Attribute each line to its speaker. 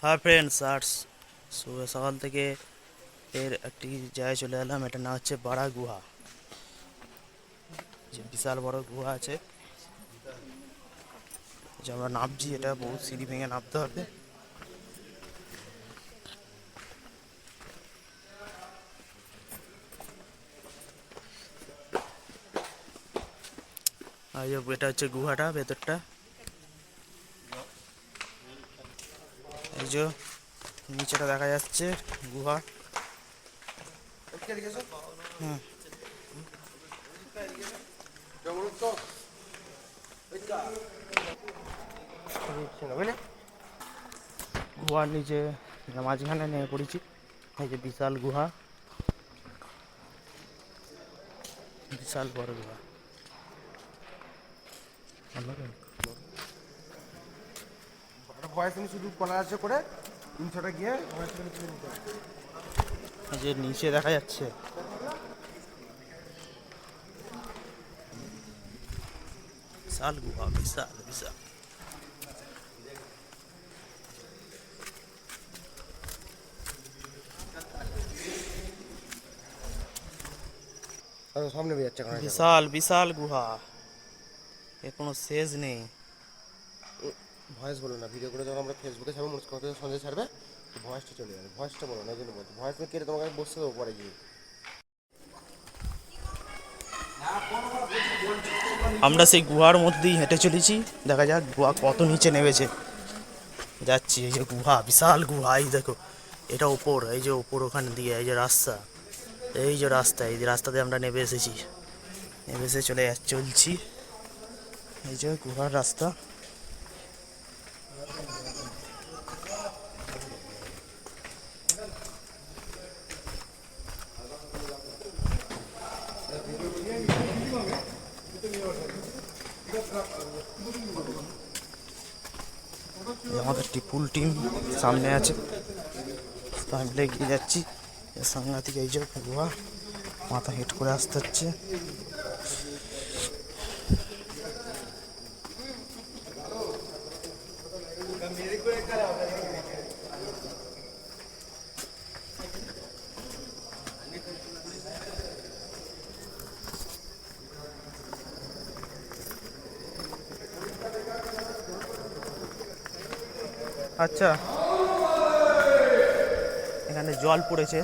Speaker 1: Hi friends arts সকাল থেকে এর একটি জায়গায় চলে এলাম। এটার নাম হচ্ছে বাড়া গুহা। যে বিশাল বড় গুহা আছে, যে আমরা নামছি, এটা বহু সিঁড়ি ভেঙে নামতে হবে। আর এটা হচ্ছে গুহাটা, ভেতরটা এই যে নিচেটা দেখা যাচ্ছে গুহা। হুম, গুহার নিচে মাঝখানে নেমে পড়েছি। এই যে বিশাল গুহা, বিশাল বড় গুহা।
Speaker 2: ভয়েস আমি শুধু কলার আছে করে 300টা গিয়ে ভয়েস করে তুলে নিতে হবে।
Speaker 1: এই যে নিচে দেখা যাচ্ছে বিশাল গুহা, বিশাল বিশাল।
Speaker 2: আর সামনে বের যাচ্ছে কারণ
Speaker 1: বিশাল বিশাল গুহা, এর কোনো শেষ নেই।
Speaker 2: ভয়েস বলো না, ভিডিও করে যখন আমরা ফেসবুকে ছাড়বো, মনে করতে সন্ধ্যে ছাড়বে, ভয়েসটা চলে যাবে। ভয়েসটা বলো না, এই জন্য বলছি ভয়েস কেটে তোমাকে বসতে দেবো পরে গিয়ে।
Speaker 1: আমরা সেই গুহার মধ্যেই হেঁটে চলেছি, দেখা যাক গুহা কত নিচে নেমেছে। যাচ্ছি, এই যে গুহা, বিশাল গুহা। এই দেখো, এটা ওপর, এই যে ওপর ওখানে দিয়ে এই যে রাস্তা, এই যে রাস্তা, এই যে রাস্তাতে আমরা নেমে এসেছি। নেমে এসে চলছি, এই যে গুহার রাস্তা। আমাদের ফুল টিম সামনে আছে, সামনে এগিয়ে যাচ্ছি। এর সাংঘাতিক এই যে গুহা, মাথা হেঁট করে আসতে হচ্ছে। আচ্ছা, এখানে জল পড়েছে।